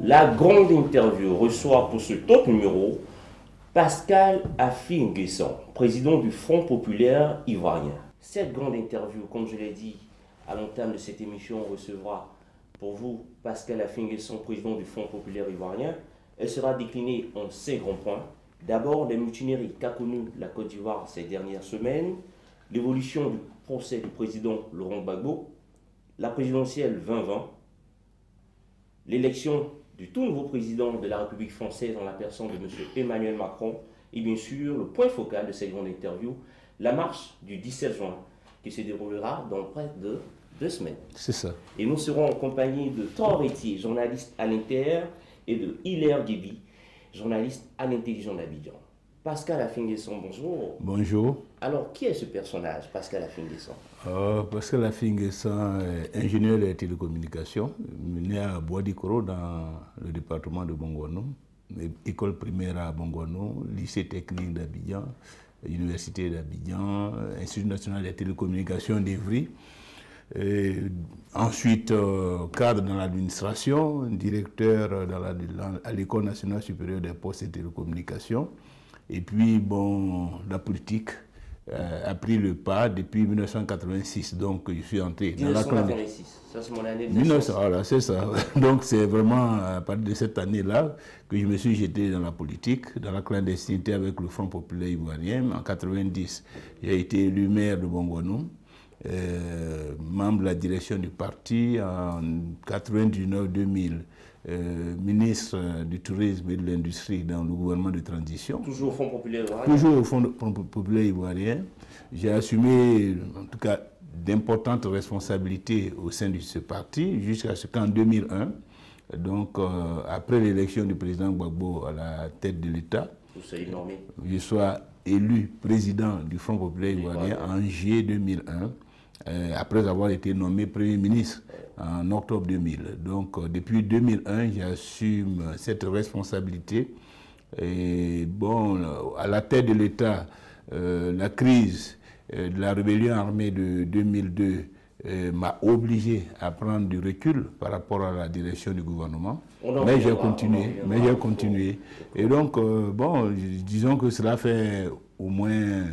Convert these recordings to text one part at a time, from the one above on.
La grande interview reçoit pour ce top numéro Pascal Affi-N'Guessan, président du Front populaire ivoirien. Cette grande interview, comme je l'ai dit à l'entame de cette émission, recevra pour vous Pascal Affi-N'Guessan, président du Front populaire ivoirien. Elle sera déclinée en 5 grands points. D'abord, les mutineries qu'a connues la Côte d'Ivoire ces dernières semaines, l'évolution du procès du président Laurent Gbagbo, la présidentielle 2020, l'élection du tout nouveau président de la République française en la personne de M. Emmanuel Macron et bien sûr le point focal de cette grande interview, la marche du 17 juin qui se déroulera dans près de 2 semaines. C'est ça. Et nous serons en compagnie de Thor Rétier, journaliste à l'Inter, et de Hilaire Guébi, journaliste à l'Intelligent d'Abidjan. Pascal Affi-N'Guessan, bonjour. Bonjour. Alors, qui est ce personnage, Pascal Affi-N'Guessan? Pascal Affi-N'Guessan est ingénieur de télécommunications, né à Bois-Dikoro dans le département de Bongouanou, école primaire à Bongouanou, lycée technique d'Abidjan, université d'Abidjan, Institut national des télécommunications d'Evry. Ensuite, cadre dans l'administration, directeur à l'École nationale supérieure des postes et télécommunications. Et puis, bon, la politique a pris le pas depuis 1986. Donc, je suis entré dans la classe. 1986, ça c'est mon année de 1900, voilà, c'est ça. Donc, c'est vraiment à partir de cette année-là que je me suis jeté dans la politique, dans la clandestinité avec le Front populaire ivoirien. En 1990, j'ai été élu maire de Bongouanou. Membre de la direction du parti en 99-2000, ministre du tourisme et de l'industrie dans le gouvernement de transition. Toujours au Front populaire ivoirien. Toujours au Front populaire ivoirien. J'ai assumé en tout cas d'importantes responsabilités au sein de ce parti jusqu'à ce qu'en 2001, donc après l'élection du président Gbagbo à la tête de l'État, je sois élu président du Front populaire ivoirien en juillet 2001. Après avoir été nommé Premier ministre en octobre 2000. Donc, depuis 2001, j'assume cette responsabilité. Et bon, à la tête de l'État, la crise de la rébellion armée de 2002 m'a obligé à prendre du recul par rapport à la direction du gouvernement. Mais j'ai continué. Et donc, bon, disons que cela fait au moins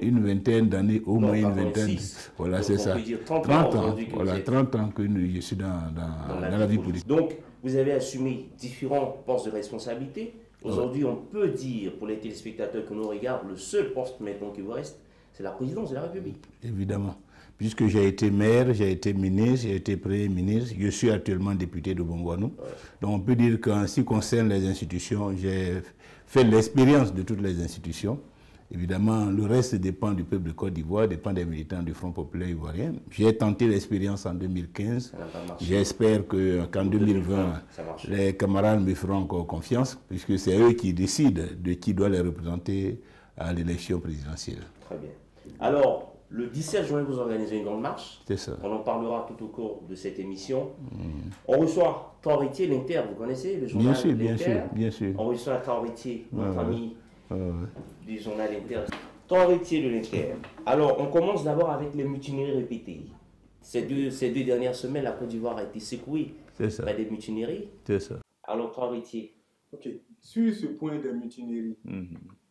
une vingtaine d'années, au moins une vingtaine. Voilà, c'est ça. 30 ans, voilà, 30 ans que je suis dans la vie politique. Donc, vous avez assumé différents postes de responsabilité. Aujourd'hui, on peut dire, pour les téléspectateurs que nous regardent, le seul poste maintenant qui vous reste, c'est la présidence de la République. Évidemment. Puisque j'ai été maire, j'ai été ministre, j'ai été premier ministre, je suis actuellement député de Bongouanou. Ouais. Donc on peut dire qu'en ce qui concerne les institutions, j'ai fait l'expérience de toutes les institutions. Évidemment, le reste dépend du peuple de Côte d'Ivoire, dépend des militants du Front populaire ivoirien. J'ai tenté l'expérience en 2015. J'espère qu'en 2020, les camarades me feront encore confiance, puisque c'est eux qui décident de qui doit les représenter à l'élection présidentielle. Très bien. Alors, le 17 juin, vous organisez une grande marche. C'est ça. On en parlera tout au cours de cette émission. On reçoit Thor Rétier, l'Inter, vous connaissez le journal l'Inter? Bien sûr. On reçoit Thor Rétier, notre ami du journal Inter. Thor Rétier de l'Inter. Alors, on commence d'abord avec les mutineries répétées. Ces deux dernières semaines, la Côte d'Ivoire a été secouée par des mutineries. C'est ça. Alors, Thor Rétier. Ok. Sur ce point des mutineries,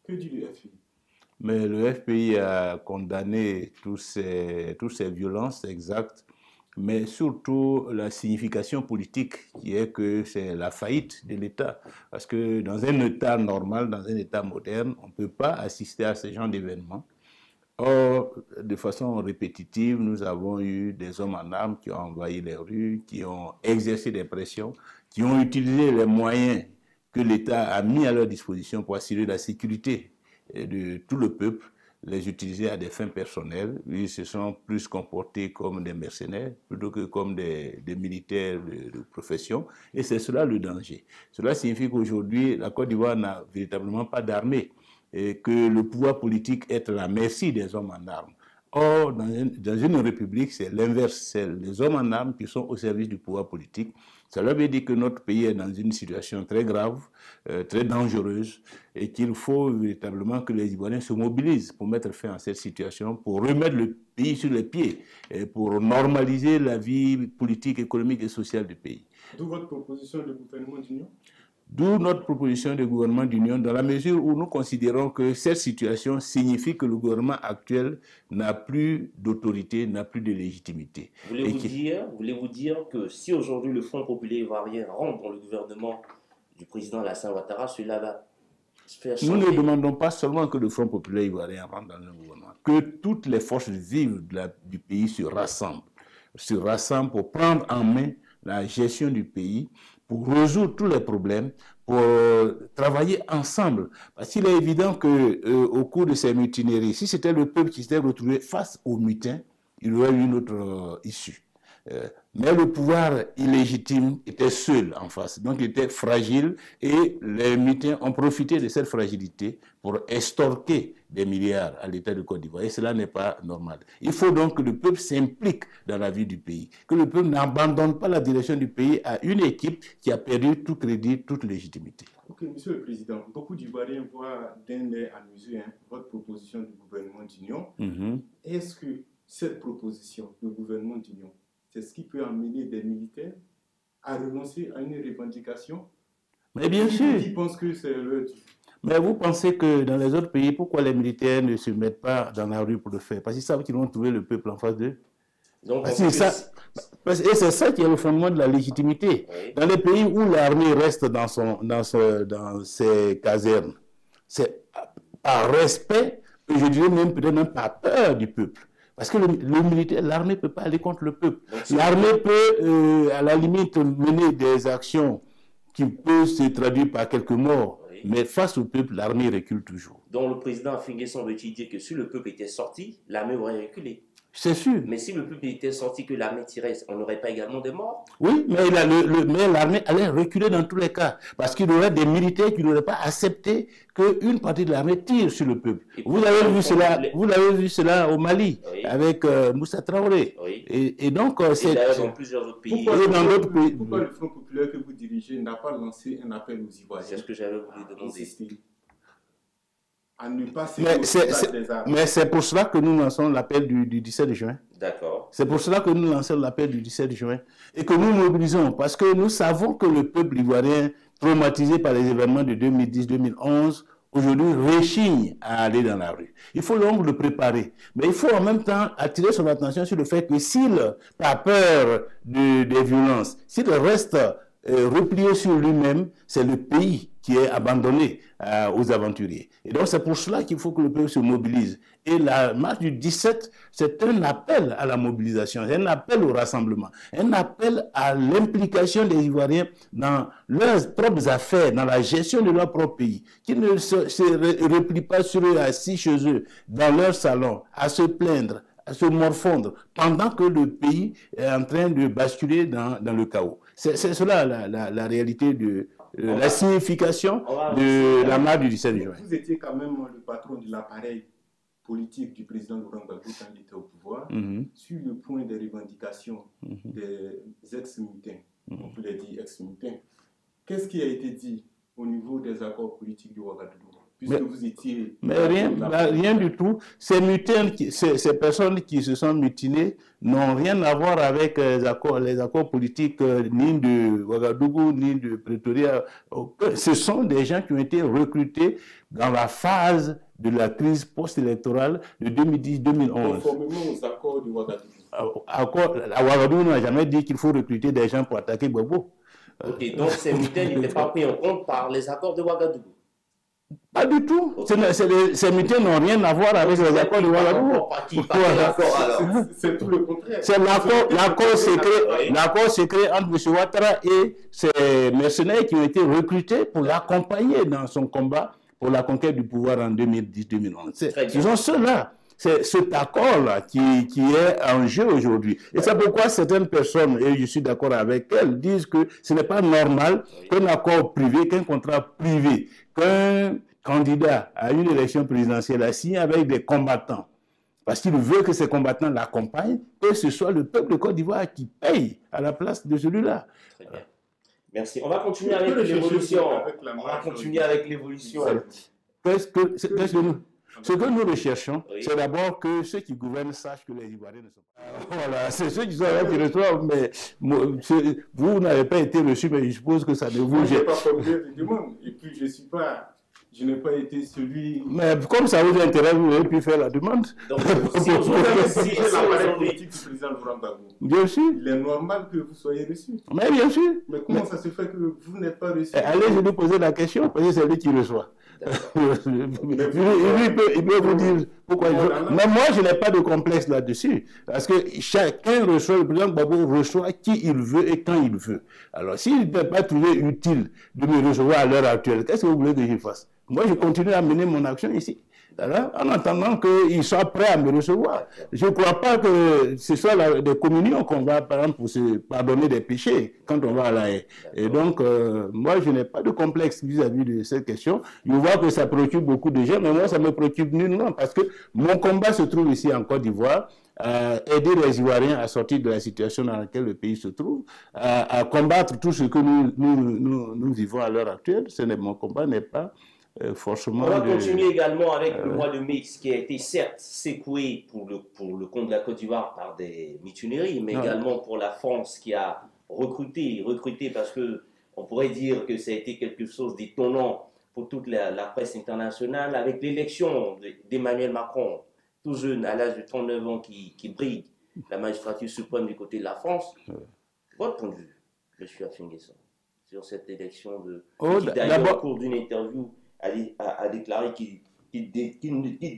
que dit le FPI? Mais le FPI a condamné toutes ces violences exactes, mais surtout la signification politique qui est que c'est la faillite de l'État. Parce que dans un État normal, dans un État moderne, on ne peut pas assister à ce genre d'événements. Or, de façon répétitive, nous avons eu des hommes en armes qui ont envahi les rues, qui ont exercé des pressions, qui ont utilisé les moyens que l'État a mis à leur disposition pour assurer la sécurité de tout le peuple, les utiliser à des fins personnelles. Ils se sont plus comportés comme des mercenaires plutôt que comme des militaires de profession. Et c'est cela le danger. Cela signifie qu'aujourd'hui, la Côte d'Ivoire n'a véritablement pas d'armée et que le pouvoir politique est à la merci des hommes en armes. Or, dans une république, c'est l'inverse. C'est les hommes en armes qui sont au service du pouvoir politique. Cela veut dire que notre pays est dans une situation très grave, très dangereuse, et qu'il faut véritablement que les Ivoiriens se mobilisent pour mettre fin à cette situation, pour remettre le pays sur les pieds, et pour normaliser la vie politique, économique et sociale du pays. D'où votre proposition de gouvernement d'union? D'où notre proposition de gouvernement d'union, dans la mesure où nous considérons que cette situation signifie que le gouvernement actuel n'a plus d'autorité, n'a plus de légitimité. Voulez-vous dire que si aujourd'hui le Front populaire ivoirien rentre dans le gouvernement du président Alassane Ouattara, cela va faire changer? Nous ne demandons pas seulement que le Front populaire ivoirien rentre dans le gouvernement, que toutes les forces vives du pays se rassemblent pour prendre en main la gestion du pays, pour résoudre tous les problèmes, pour travailler ensemble. Parce qu'il est évident qu'au cours de ces mutineries, si c'était le peuple qui s'était retrouvé face aux mutins, il y aurait eu une autre issue. Mais le pouvoir illégitime était seul en face, donc il était fragile et les mutins ont profité de cette fragilité pour extorquer des milliards à l'État de Côte d'Ivoire et cela n'est pas normal. Il faut donc que le peuple s'implique dans la vie du pays, que le peuple n'abandonne pas la direction du pays à une équipe qui a perdu tout crédit, toute légitimité. Ok, Monsieur le Président, beaucoup d'Ivoiriens voient d'un œil amusé votre proposition de gouvernement d'union. Est-ce que cette proposition de gouvernement d'union, c'est ce qui peut amener des militaires à renoncer à une revendication? Mais bien sûr. Qui pense que c'est le... Mais vous pensez que dans les autres pays, pourquoi les militaires ne se mettent pas dans la rue pour le faire? Parce qu'ils savent qu'ils vont trouver le peuple en face d'eux. Et c'est ça qui est le fondement de la légitimité. Oui. Dans les pays où l'armée reste dans ses casernes, c'est par respect, et je dirais même peut-être même par peur du peuple. Parce que le militaire, l'armée ne peut pas aller contre le peuple. L'armée peut, à la limite, mener des actions qui peuvent se traduire par quelques morts. Oui. Mais face au peuple, l'armée recule toujours. Donc le président Afingué semble-t-il dire que si le peuple était sorti, l'armée aurait reculé. C'est sûr. Mais si le peuple était sorti, que l'armée tirait, on n'aurait pas également des morts? Oui, mais l'armée allait reculer dans tous les cas. Parce qu'il y aurait des militaires qui n'auraient pas accepté qu'une partie de l'armée tire sur le peuple. Vous l'avez vu cela au Mali, oui, avec Moussa Traoré. Oui. Et donc, c'est dans plusieurs autres pays. Pourquoi le Front populaire que vous dirigez n'a pas lancé un appel aux Ivoiriens? C'est ce que j'avais voulu demander. Mais c'est pour cela que nous lançons l'appel du 17 juin. D'accord. C'est pour cela que nous lançons l'appel du 17 juin et que nous mobilisons parce que nous savons que le peuple ivoirien, traumatisé par les événements de 2010-2011, aujourd'hui rechigne à aller dans la rue. Il faut donc le préparer. Mais il faut en même temps attirer son attention sur le fait que s'il n'a peur des violences, s'il reste replié sur lui-même, c'est le pays qui est abandonné aux aventuriers. Et donc c'est pour cela qu'il faut que le peuple se mobilise. Et la marche du 17, c'est un appel à la mobilisation, c'est un appel au rassemblement, un appel à l'implication des Ivoiriens dans leurs propres affaires, dans la gestion de leur propre pays, qu'ils ne se replient pas sur eux, assis chez eux, dans leur salon, à se plaindre, à se morfondre, pendant que le pays est en train de basculer dans le chaos. C'est cela la réalité de la signification de la marche du 17 juin. Vous étiez quand même le patron de l'appareil politique du président Laurent Gbagbo quand il était au pouvoir. Sur le point des revendications des ex-mutins, on peut les dire ex-mutins, qu'est-ce qui a été dit au niveau des accords politiques de Ouagadougou? Mais rien du tout. Ces mutins, ces personnes qui se sont mutinées n'ont rien à voir avec les accords politiques ni de Ouagadougou ni de Pretoria. Ce sont des gens qui ont été recrutés dans la phase de la crise post-électorale de 2010-2011. Conformément aux accords de Ouagadougou. Ouagadougou n'a jamais dit qu'il faut recruter des gens pour attaquer Gbagbo. Ok, donc ces mutins n'étaient pas pris en compte par les accords de Ouagadougou? Pas du tout. Okay. Ces mutins n'ont rien à voir avec les accords de Ouagadougou. C'est tout le contraire. C'est l'accord secret entre M. Ouattara et ces mercenaires qui ont été recrutés pour l'accompagner dans son combat pour la conquête du pouvoir en 2010-2011. Ce sont ceux-là. C'est cet accord-là qui est en jeu aujourd'hui. Et c'est pourquoi certaines personnes, et je suis d'accord avec elles, disent que ce n'est pas normal qu'un accord privé, qu'un contrat privé, qu'un candidat à une élection présidentielle a signé avec des combattants. parce qu'il veut que ses combattants l'accompagnent, que ce soit le peuple de Côte d'Ivoire qui paye à la place de celui-là. Très bien. Merci. On va continuer avec l'évolution. On va continuer avec l'évolution. Ce que nous recherchons, c'est d'abord que ceux qui gouvernent sachent que les Ivoiriens ne sont pas... Voilà, c'est ceux qui sont là qui reçoivent, mais vous n'avez pas été reçu, mais je suppose que ça ne vous... Je n'ai pas formulé de demande, et puis je n'ai pas été celui... Mais comme ça vous intéresse, vous avez pu faire la demande. Donc, si l'appareil politique du président Laurent Gbagbo, bien sûr. Il est normal que vous soyez reçu. Mais bien sûr. Mais comment ça se fait que vous n'êtes pas reçu? Allez, je lui poser la question, parce que c'est lui qui reçoit. Il peut vous dire pourquoi. Mais moi, je n'ai pas de complexe là-dessus. Parce que chacun reçoit, le président Gbagbo reçoit qui il veut et quand il veut. Alors, s'il ne peut pas trouver utile de me recevoir à l'heure actuelle, qu'est-ce que vous voulez que je fasse? Moi, je continue à mener mon action ici. Alors, en attendant qu'il soit prêt à me recevoir. Je ne crois pas que ce soit des communions qu'on va, par exemple, pour se pardonner des péchés quand on va à la haie. Et donc, moi, je n'ai pas de complexe vis-à-vis de cette question. Je vois que ça préoccupe beaucoup de gens, mais moi, ça me préoccupe nullement parce que mon combat se trouve ici en Côte d'Ivoire. Aider les Ivoiriens à sortir de la situation dans laquelle le pays se trouve, à combattre tout ce que nous vivons à l'heure actuelle. Mon combat n'est pas... forcément. On va continuer également avec le mois de mai, qui a été certes secoué pour le compte de la Côte d'Ivoire par des mutineries, mais également pour la France qui a recruté parce que on pourrait dire que ça a été quelque chose d'étonnant pour toute la presse internationale avec l'élection d'Emmanuel Macron, tout jeune à l'âge de 39 ans qui brigue la magistrature suprême du côté de la France. Votre point de vue, M. Afin-N'Guessan, sur cette élection qui d'ailleurs au cours d'une interview a déclaré qu'il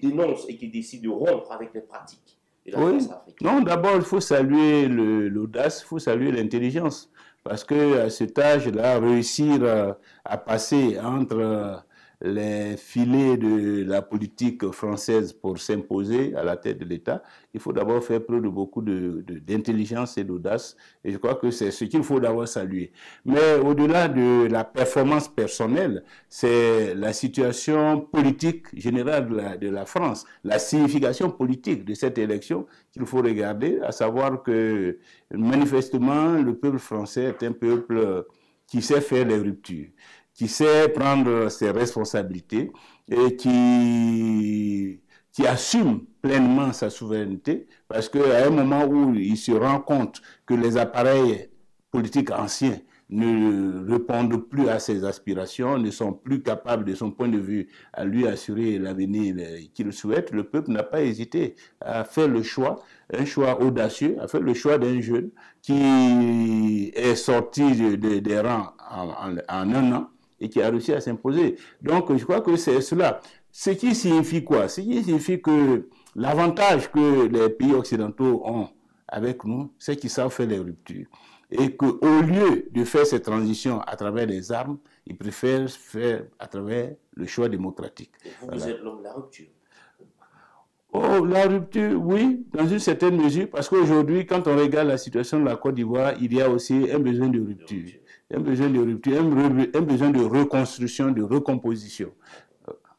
dénonce et qu'il décide de rompre avec les pratiques de la France africaine. Non, d'abord, il faut saluer l'audace, il faut saluer l'intelligence. Parce qu'à cet âge-là, réussir à passer entre les filets de la politique française pour s'imposer à la tête de l'État, il faut d'abord faire preuve de beaucoup d'intelligence et d'audace. Et je crois que c'est ce qu'il faut d'abord saluer. Mais au-delà de la performance personnelle, c'est la situation politique générale de la France, la signification politique de cette élection qu'il faut regarder, à savoir que manifestement, le peuple français est un peuple qui sait faire les ruptures, qui sait prendre ses responsabilités et qui assume pleinement sa souveraineté, parce qu'à un moment où il se rend compte que les appareils politiques anciens ne répondent plus à ses aspirations, ne sont plus capables de son point de vue à lui assurer l'avenir qu'il souhaite, le peuple n'a pas hésité à faire le choix, un choix audacieux, à faire le choix d'un jeune qui est sorti des rangs en un an et qui a réussi à s'imposer. Donc je crois que c'est cela. Ce qui signifie quoi? Ce qui signifie que l'avantage que les pays occidentaux ont avec nous, c'est qu'ils savent faire les ruptures. Et qu'au lieu de faire ces transitions à travers les armes, ils préfèrent faire à travers le choix démocratique. Et vous êtes l'homme de la rupture. Oh, la rupture, oui, dans une certaine mesure, parce qu'aujourd'hui, quand on regarde la situation de la Côte d'Ivoire, il y a aussi un besoin de rupture. Un besoin de rupture, un besoin de reconstruction, de recomposition.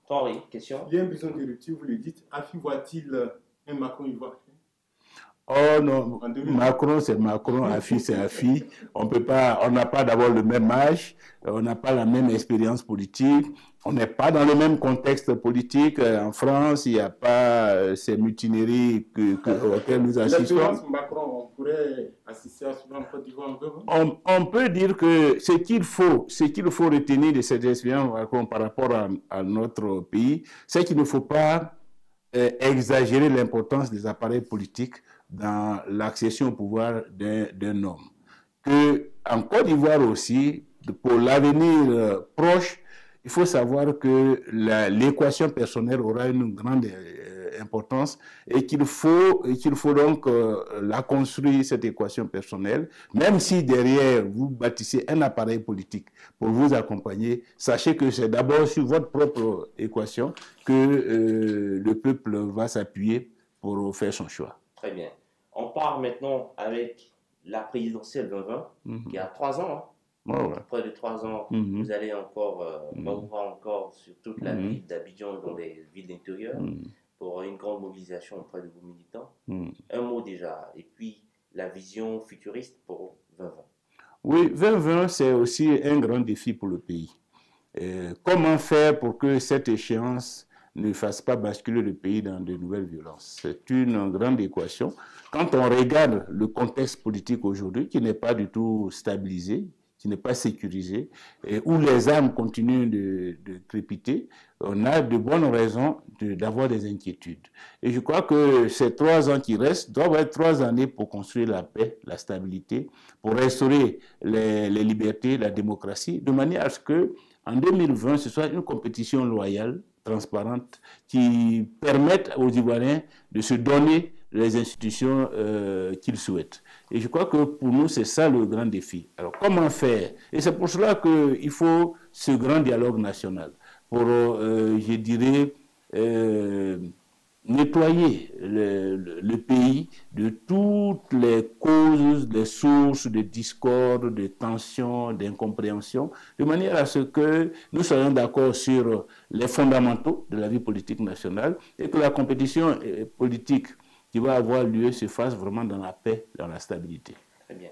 Henri, question? Il y a un besoin de rupture, vous le dites. Afi voit-il un Macron ivoirien? Oh non, Macron c'est Macron, Afi c'est Afi. On n'a pas d'abord le même âge, on n'a pas la même expérience politique, on n'est pas dans le même contexte politique. En France, il n'y a pas ces mutineries auxquelles nous assistons. Macron, on pourrait assister à cela en Côte d'Ivoire. On peut dire que ce qu'il faut retenir de cette expérience Macron par rapport à notre pays, c'est qu'il ne faut pas exagérer l'importance des appareils politiques dans l'accession au pouvoir d'un homme. En Côte d'Ivoire aussi, pour l'avenir proche, il faut savoir que l'équation personnelle aura une grande importance et qu'il faut donc la construire, cette équation personnelle. Même si derrière vous bâtissez un appareil politique pour vous accompagner, sachez que c'est d'abord sur votre propre équation que le peuple va s'appuyer pour faire son choix. Très bien. On part maintenant avec la présidentielle 2020, qui a 3 ans. Près de 3 ans, vous allez encore, on va vous voir encore sur toute la ville d'Abidjan, dans les villes d'intérieur, pour une grande mobilisation auprès de vos militants. Un mot déjà, et puis la vision futuriste pour 2020. Oui, 2020, c'est aussi un grand défi pour le pays. Comment faire pour que cette échéance ne fasse pas basculer le pays dans de nouvelles violences? C'est une grande équation. Quand on regarde le contexte politique aujourd'hui, qui n'est pas du tout stabilisé, qui n'est pas sécurisé, et où les armes continuent de crépiter, on a de bonnes raisons d'avoir des inquiétudes. Et je crois que ces 3 ans qui restent doivent être 3 années pour construire la paix, la stabilité, pour restaurer les libertés, la démocratie, de manière à ce que en 2020, ce soit une compétition loyale, transparente, qui permette aux Ivoiriens de se donner les institutions qu'ils souhaitent. Et je crois que pour nous, c'est ça le grand défi. Alors, comment faire? Et c'est pour cela qu'il faut ce grand dialogue national, pour, je dirais, nettoyer le pays de toutes les causes, des sources de discorde, de tensions, d'incompréhension, de manière à ce que nous soyons d'accord sur les fondamentaux de la vie politique nationale et que la compétition politique qui va avoir lieu se fasse vraiment dans la paix, dans la stabilité. Très bien.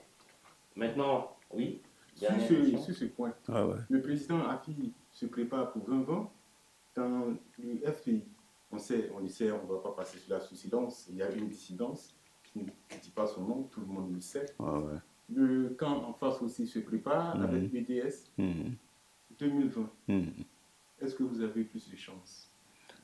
Maintenant, oui, sur ce point, le président Afi se prépare pour 2020 dans le FPI. On le sait, on ne va pas passer cela sous silence. Il y a une dissidence qui ne dit pas son nom, tout le monde le sait. Le camp en face aussi se prépare avec BDS 2020. Est-ce que vous avez plus de chance?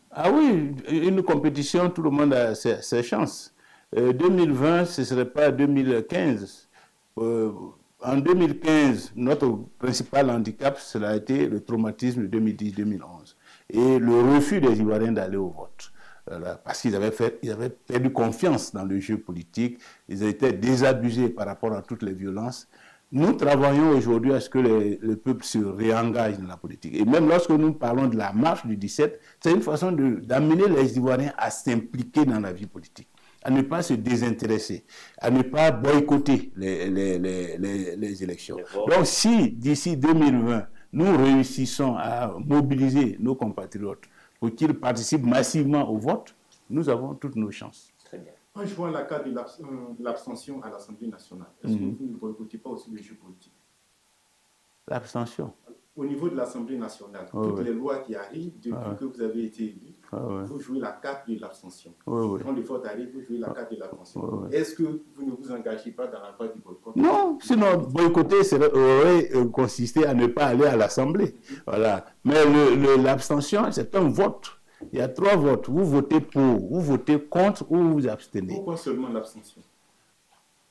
Ah oui, une compétition, tout le monde a ses chances. 2020, ce ne serait pas 2015. En 2015, notre principal handicap, cela a été le traumatisme de 2010-2011 et le refus des Ivoiriens d'aller au vote. Parce qu'ils avaient perdu confiance dans le jeu politique, ils étaient désabusés par rapport à toutes les violences. Nous travaillons aujourd'hui à ce que le peuple se réengage dans la politique. Et même lorsque nous parlons de la marche du 17, c'est une façon d'amener les Ivoiriens à s'impliquer dans la vie politique, à ne pas se désintéresser, à ne pas boycotter les élections. Donc si d'ici 2020, nous réussissons à mobiliser nos compatriotes pour qu'ils participent massivement au vote, nous avons toutes nos chances. Très bien. En jouant la carte de l'abstention à l'Assemblée nationale, est-ce que vous ne boycottez pas aussi le jeu politique? L'abstention? Au niveau de l'Assemblée nationale, toutes les lois qui arrivent, depuis que vous avez été élu, vous jouez la carte de l'abstention. Quand le vote arrive, vous jouez la carte de l'abstention. Est-ce que vous ne vous engagez pas dans la voie du boycott? Non, sinon boycotter aurait consisté à ne pas aller à l'Assemblée. Voilà. Mais l'abstention, c'est un vote. Il y a 3 votes. Vous votez pour, vous votez contre ou vous vous abstenez. Pourquoi seulement l'abstention?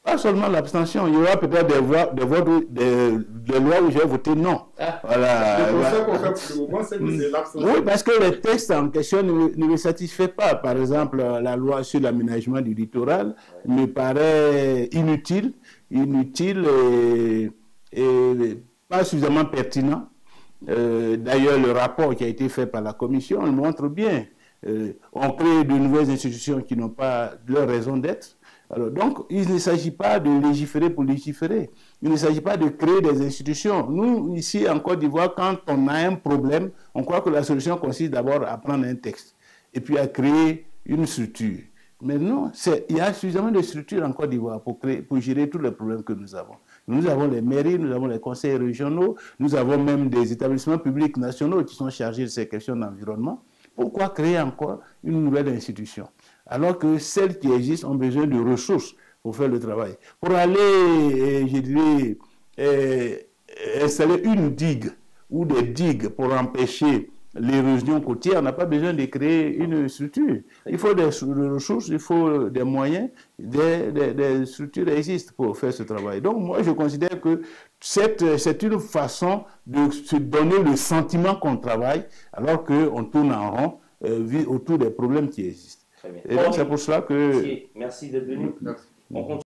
Pas seulement l'abstention, il y aura peut-être des lois où j'ai voté non. Voilà. C'est pour ça qu'on fait pour le moment, c'est l'abstention. Oui, parce que le texte en question ne me satisfait pas. Par exemple, la loi sur l'aménagement du littoral me paraît inutile et pas suffisamment pertinent. D'ailleurs, le rapport qui a été fait par la Commission le montre bien. On crée de nouvelles institutions qui n'ont pas leur raison d'être. Alors, donc, il ne s'agit pas de légiférer pour légiférer. Il ne s'agit pas de créer des institutions. Nous, ici, en Côte d'Ivoire, quand on a un problème, on croit que la solution consiste d'abord à prendre un texte et puis à créer une structure. Mais non, il y a suffisamment de structures en Côte d'Ivoire pour gérer tous les problèmes que nous avons. Nous avons les mairies, nous avons les conseils régionaux, nous avons même des établissements publics nationaux qui sont chargés de ces questions d'environnement. Pourquoi créer encore une nouvelle institution? Alors que celles qui existent ont besoin de ressources pour faire le travail. Pour aller, je dirais, installer une digue ou des digues pour empêcher l'érosion côtière, on n'a pas besoin de créer une structure. Il faut des ressources, il faut des moyens, des structures existent pour faire ce travail. Donc moi, je considère que c'est une façon de se donner le sentiment qu'on travaille alors qu'on tourne en rond autour des problèmes qui existent. Et donc c'est pour cela que... Merci d'être venu. Merci.